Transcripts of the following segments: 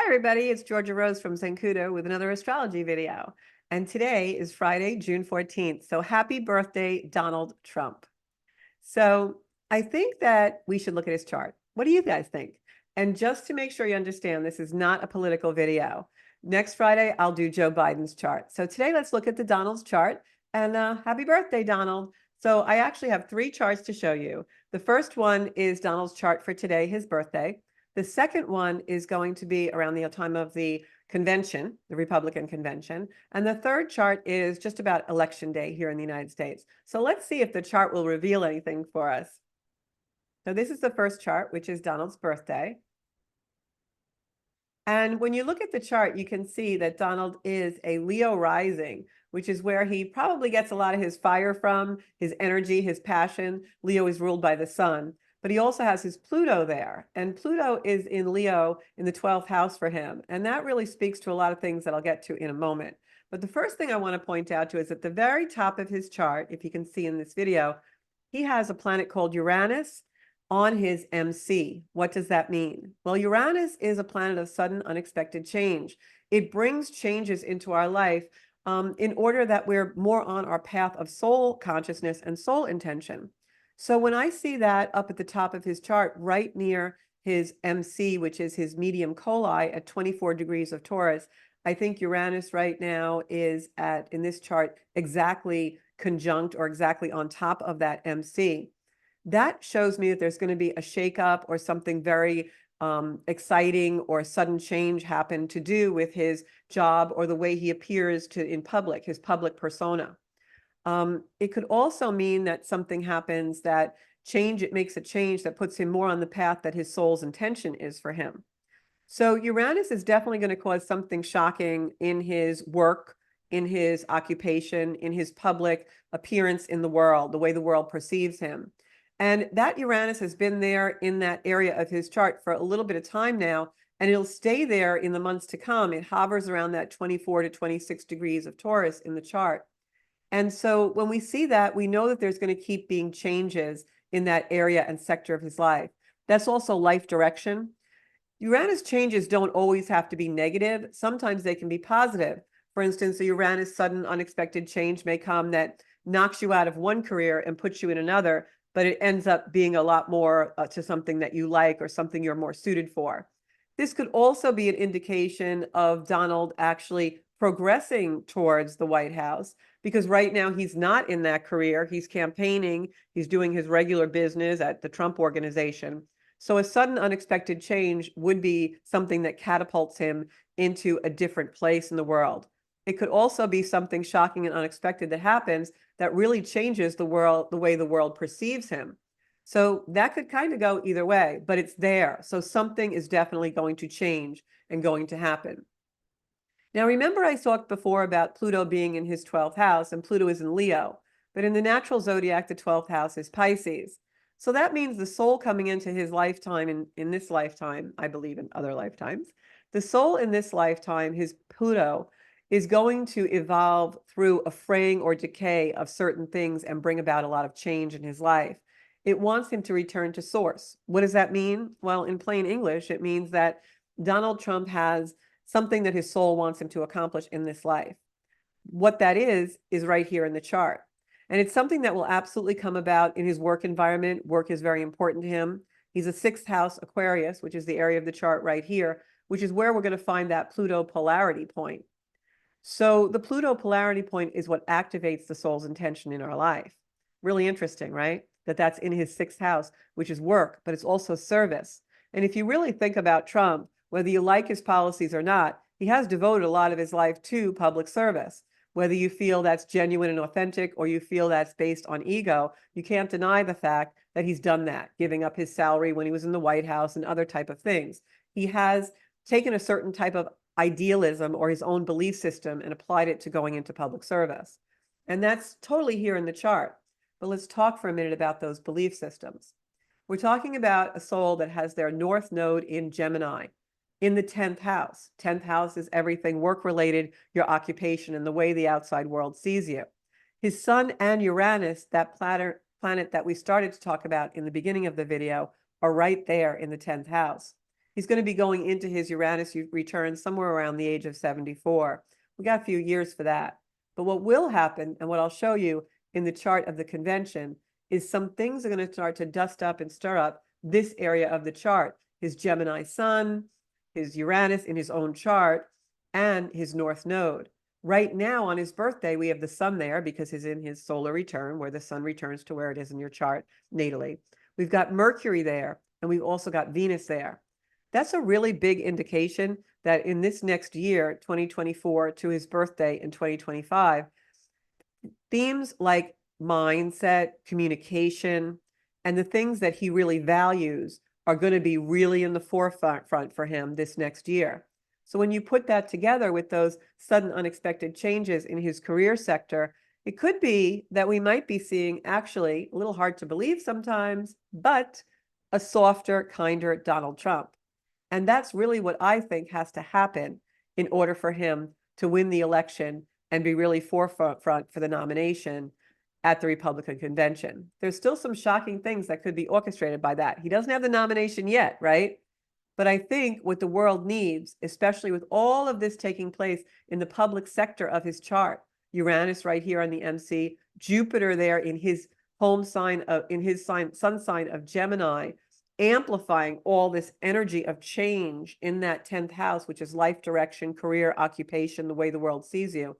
Hi, everybody. It's Georgia Rose from Zenkuda with another astrology video. And today is Friday, June 14th. So happy birthday, Donald Trump. So I think that we should look at his chart. What do you guys think? And just to make sure you understand, this is not a political video. Next Friday, I'll do Joe Biden's chart. So today, let's look at the Donald's chart. And happy birthday, Donald. So I actually have three charts to show you. The first one is Donald's chart for today, his birthday. The second one is going to be around the time of the convention, the Republican convention. And the third chart is just about election day here in the United States. So let's see if the chart will reveal anything for us. So this is the first chart, which is Donald's birthday. And when you look at the chart, you can see that Donald is a Leo rising, which is where he probably gets a lot of his fire from, his energy, his passion. Leo is ruled by the sun. But he also has his Pluto there. And Pluto is in Leo in the 12th house for him. And that really speaks to a lot of things that I'll get to in a moment. But the first thing I want to point out to is at the very top of his chart, if you can see in this video, he has a planet called Uranus on his MC. What does that mean? Well, Uranus is a planet of sudden, unexpected change. It brings changes into our life in order that we're more on our path of soul consciousness and soul intention. So when I see that up at the top of his chart, right near his MC, which is his medium coli at 24 degrees of Taurus, I think Uranus right now is in this chart, exactly conjunct or exactly on top of that MC. That shows me that there's going to be a shakeup or something very exciting or sudden change happen to do with his job or the way he appears in public, his public persona. It could also mean that something happens that it makes a change that puts him more on the path that his soul's intention is for him. So Uranus is definitely going to cause something shocking in his work, in his occupation, in his public appearance in the world, the way the world perceives him. And that Uranus has been there in that area of his chart for a little bit of time now, and it'll stay there in the months to come. It hovers around that 24 to 26 degrees of Taurus in the chart. And so when we see that, we know that there's going to keep being changes in that area and sector of his life. That's also life direction. Uranus changes don't always have to be negative. Sometimes they can be positive. For instance, a Uranus sudden unexpected change may come that knocks you out of one career and puts you in another, but it ends up being a lot more to something that you like or something you're more suited for. This could also be an indication of Donald actually progressing towards the White House, because right now he's not in that career. He's campaigning. He's doing his regular business at the Trump organization. So a sudden unexpected change would be something that catapults him into a different place in the world. It could also be something shocking and unexpected that happens that really changes the world, the way the world perceives him. So that could kind of go either way, but it's there. So something is definitely going to change and going to happen. Now, remember I talked before about Pluto being in his 12th house, and Pluto is in Leo. But in the natural zodiac, the 12th house is Pisces. So that means the soul coming into his lifetime, in this lifetime, I believe in other lifetimes, the soul in this lifetime, his Pluto, is going to evolve through a fraying or decay of certain things and bring about a lot of change in his life. It wants him to return to source. What does that mean? Well, in plain English, it means that Donald Trump has something that his soul wants him to accomplish in this life. What that is right here in the chart. And it's something that will absolutely come about in his work environment. Work is very important to him. He's a 6th house Aquarius, which is the area of the chart right here, which is where we're going to find that Pluto polarity point. So the Pluto polarity point is what activates the soul's intention in our life. Really interesting, right? That's in his 6th house, which is work, but it's also service. And if you really think about Trump, whether you like his policies or not, he has devoted a lot of his life to public service. Whether you feel that's genuine and authentic or you feel that's based on ego, you can't deny the fact that he's done that, giving up his salary when he was in the White House and other type of things. He has taken a certain type of idealism or his own belief system and applied it to going into public service. And that's totally here in the chart. But let's talk for a minute about those belief systems. We're talking about a soul that has their North Node in Gemini, in the 10th house. 10th house is everything work-related, your occupation, and the way the outside world sees you. His Sun and Uranus, that planet that we started to talk about in the beginning of the video, are right there in the 10th house. He's going to be going into his Uranus return somewhere around the age of 74. We got a few years for that. But what will happen, and what I'll show you in the chart of the convention, is some things are going to start to dust up and stir up this area of the chart. His Gemini sun, his Uranus in his own chart, and his North Node. Right now on his birthday, we have the sun there because he's in his solar return, where the sun returns to where it is in your chart natally. We've got Mercury there, and we've also got Venus there. That's a really big indication that in this next year, 2024, to his birthday in 2025, themes like mindset, communication, and the things that he really values are going to be really in the forefront for him this next year. So when you put that together with those sudden unexpected changes in his career sector, it could be that we might be seeing, actually, a little hard to believe sometimes, but a softer, kinder Donald Trump. And that's really what I think has to happen in order for him to win the election and be really forefront for the nomination at the Republican convention. There's still some shocking things that could be orchestrated by that. He doesn't have the nomination yet, right? But I think what the world needs, especially with all of this taking place in the public sector of his chart, Uranus right here on the MC, Jupiter there in his home sign, in his sun sign of Gemini, amplifying all this energy of change in that 10th house, which is life direction, career, occupation, the way the world sees you.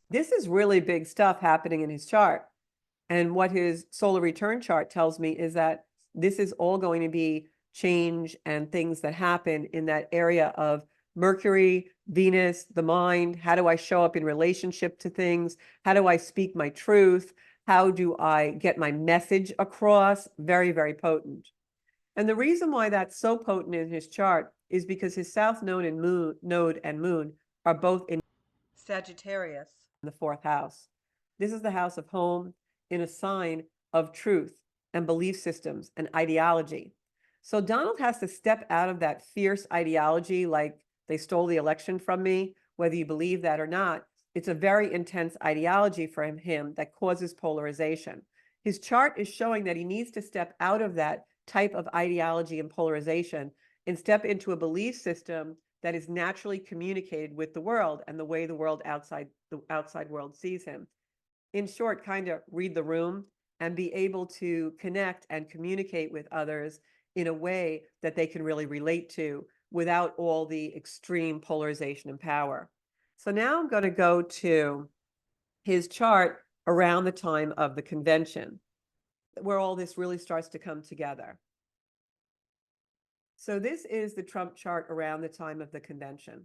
This is really big stuff happening in his chart. And what his solar return chart tells me is that this is all going to be change and things that happen in that area of Mercury, Venus, the mind. How do I show up in relationship to things? How do I speak my truth? How do I get my message across? Very, very potent. And the reason why that's so potent in his chart is because his South Node and Moon are both in Sagittarius in the 4th house. This is the house of home in a sign of truth and belief systems and ideology. So Donald has to step out of that fierce ideology, like they stole the election from me, whether you believe that or not. It's a very intense ideology for him that causes polarization. His chart is showing that he needs to step out of that type of ideology and polarization and step into a belief system that is naturally communicated with the world and the way the world outside world sees him. In short, kind of read the room and be able to connect and communicate with others in a way that they can really relate to without all the extreme polarization and power. So now I'm going to go to his chart around the time of the convention, where all this really starts to come together. So this is the Trump chart around the time of the convention.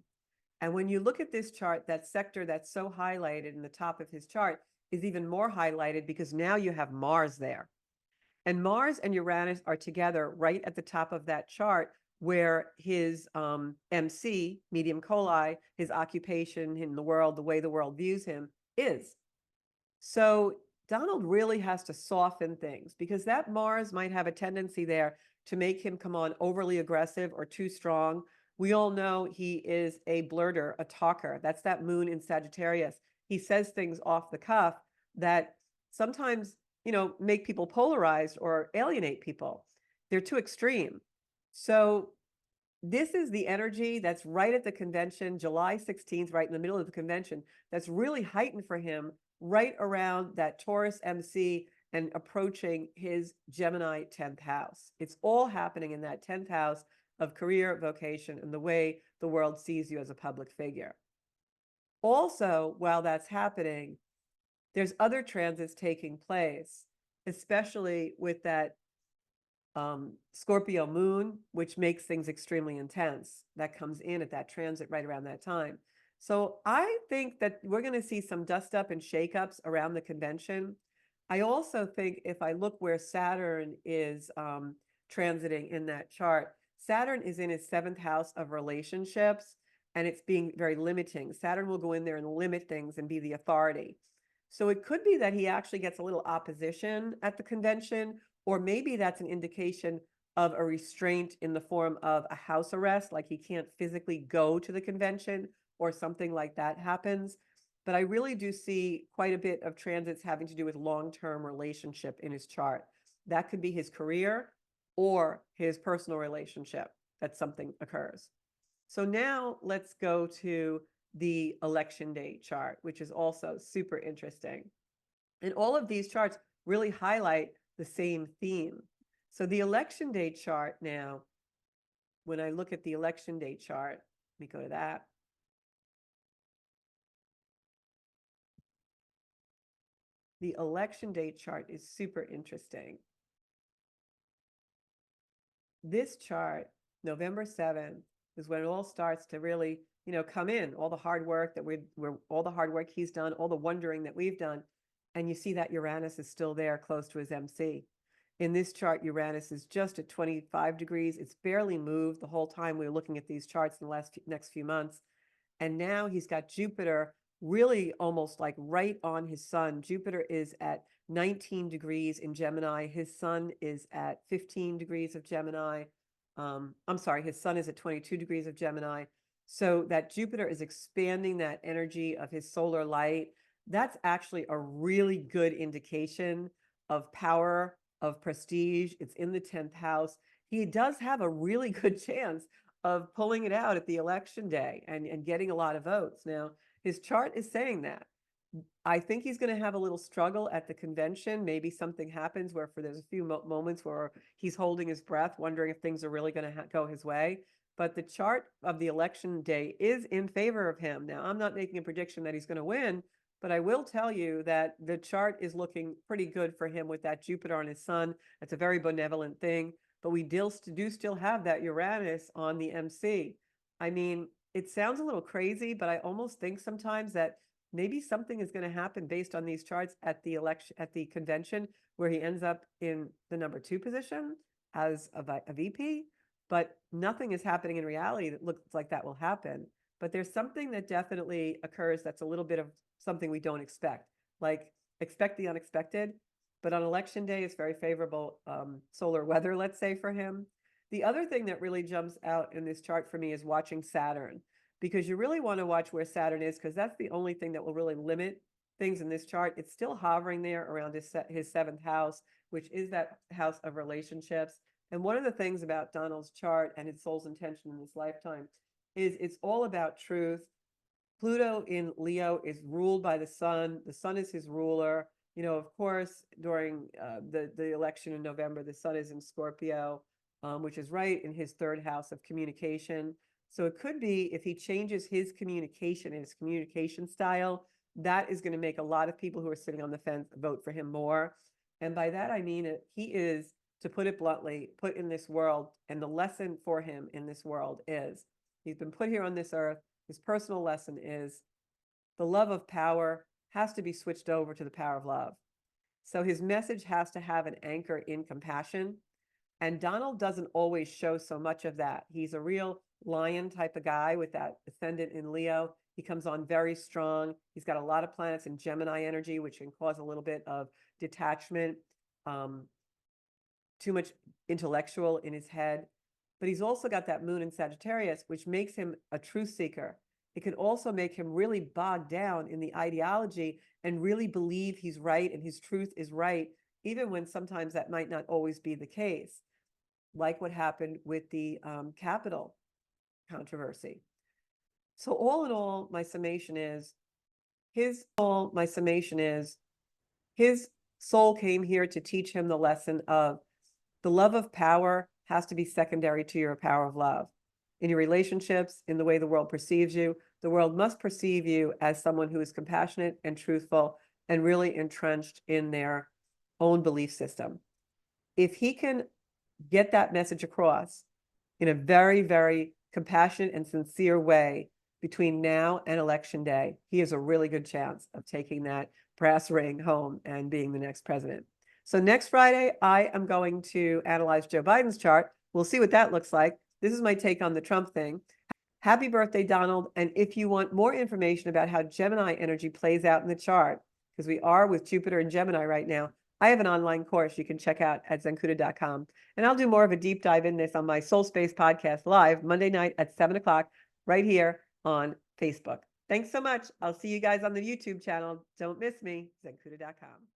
And when you look at this chart, that sector that's so highlighted in the top of his chart is even more highlighted because now you have Mars there. And Mars and Uranus are together right at the top of that chart where his MC, medium coli, his occupation in the world, the way the world views him, is. So Donald really has to soften things because that Mars might have a tendency there to make him come on overly aggressive or too strong. We all know he is a blurter, a talker. That's that moon in Sagittarius. He says things off the cuff that sometimes, make people polarized or alienate people. They're too extreme. So this is the energy that's right at the convention, July 16th, right in the middle of the convention, that's really heightened for him right around that Taurus MC and approaching his Gemini 10th house. It's all happening in that 10th house of career, vocation, and the way the world sees you as a public figure. Also, while that's happening, there's other transits taking place, especially with that Scorpio moon, which makes things extremely intense. That comes in at that transit right around that time. So I think that we're going to see some dust up and shakeups around the convention. I also think if I look where Saturn is transiting in that chart, Saturn is in his 7th house of relationships, and it's being very limiting. Saturn will go in there and limit things and be the authority. So it could be that he actually gets a little opposition at the convention, or maybe that's an indication of a restraint in the form of a house arrest, like he can't physically go to the convention or something like that happens. But I really do see quite a bit of transits having to do with long-term relationship in his chart. That could be his career or his personal relationship. that something occurs. So now let's go to the election day chart, which is also super interesting. And all of these charts really highlight the same theme. So the election day chart now, when I look at the election day chart, let me go to that. The election day chart is super interesting. This chart, November 7th, is when it all starts to really, come in, all the hard work that all the hard work he's done, all the wondering that we've done. And you see that Uranus is still there close to his MC. In this chart, Uranus is just at 25 degrees. It's barely moved the whole time we were looking at these charts in the next few months. And now he's got Jupiter really almost like right on his sun. Jupiter is at 19 degrees in Gemini. His sun is at 15 degrees of Gemini. I'm sorry, his sun is at 22 degrees of Gemini. So that Jupiter is expanding that energy of his solar light. That's actually a really good indication of power, of prestige. It's in the 10th house. He does have a really good chance of pulling it out at the election day and getting a lot of votes. Now, his chart is saying that. I think he's going to have a little struggle at the convention. Maybe something happens where there's a few moments where he's holding his breath, wondering if things are really going to go his way. But the chart of the election day is in favor of him. Now, I'm not making a prediction that he's going to win, but I will tell you that the chart is looking pretty good for him with that Jupiter on his sun. That's a very benevolent thing. But we do still have that Uranus on the MC. I mean, it sounds a little crazy, but I almost think sometimes that maybe something is going to happen based on these charts at the convention, where he ends up in the number 2 position as a VP. But nothing is happening in reality that looks like that will happen. But there's something that definitely occurs that's a little bit of something we don't expect, like expect the unexpected. But on election day, it's very favorable solar weather, let's say, for him. The other thing that really jumps out in this chart for me is watching Saturn, because you really want to watch where Saturn is, because that's the only thing that will really limit things in this chart. It's still hovering there around his 7th house, which is that house of relationships. And one of the things about Donald's chart and his soul's intention in this lifetime is it's all about truth. Pluto in Leo is ruled by the sun. The sun is his ruler. Of course, during the election in November, the sun is in Scorpio, which is right in his 3rd house of communication. So it could be if he changes his communication and his communication style, that is going to make a lot of people who are sitting on the fence vote for him more. And by that, I mean he is, to put it bluntly, put in this world. And the lesson for him in this world is he's been put here on this earth. His personal lesson is the love of power has to be switched over to the power of love. So his message has to have an anchor in compassion. And Donald doesn't always show so much of that. He's a real lion type of guy with that ascendant in Leo. He comes on very strong. He's got a lot of planets in Gemini energy, which can cause a little bit of detachment, too much intellectual in his head. But he's also got that moon in Sagittarius, which makes him a truth seeker. It can also make him really bogged down in the ideology and really believe he's right and his truth is right, even when sometimes that might not always be the case, like what happened with the Capitol controversy. So all in all, my summation is his soul came here to teach him the lesson of the love of power has to be secondary to your power of love. In your relationships, in the way the world perceives you, the world must perceive you as someone who is compassionate and truthful and really entrenched in their own belief system. If he can get that message across in a very, very compassionate and sincere way between now and election day, he has a really good chance of taking that brass ring home and being the next president. So next Friday, I am going to analyze Joe Biden's chart. We'll see what that looks like. This is my take on the Trump thing. Happy birthday, Donald. And if you want more information about how Gemini energy plays out in the chart, because we are with Jupiter and Gemini right now, I have an online course you can check out at zenkuda.com. And I'll do more of a deep dive in this on my Soul Space podcast live Monday night at 7 o'clock right here on Facebook. Thanks so much. I'll see you guys on the YouTube channel. Don't miss me, zenkuda.com.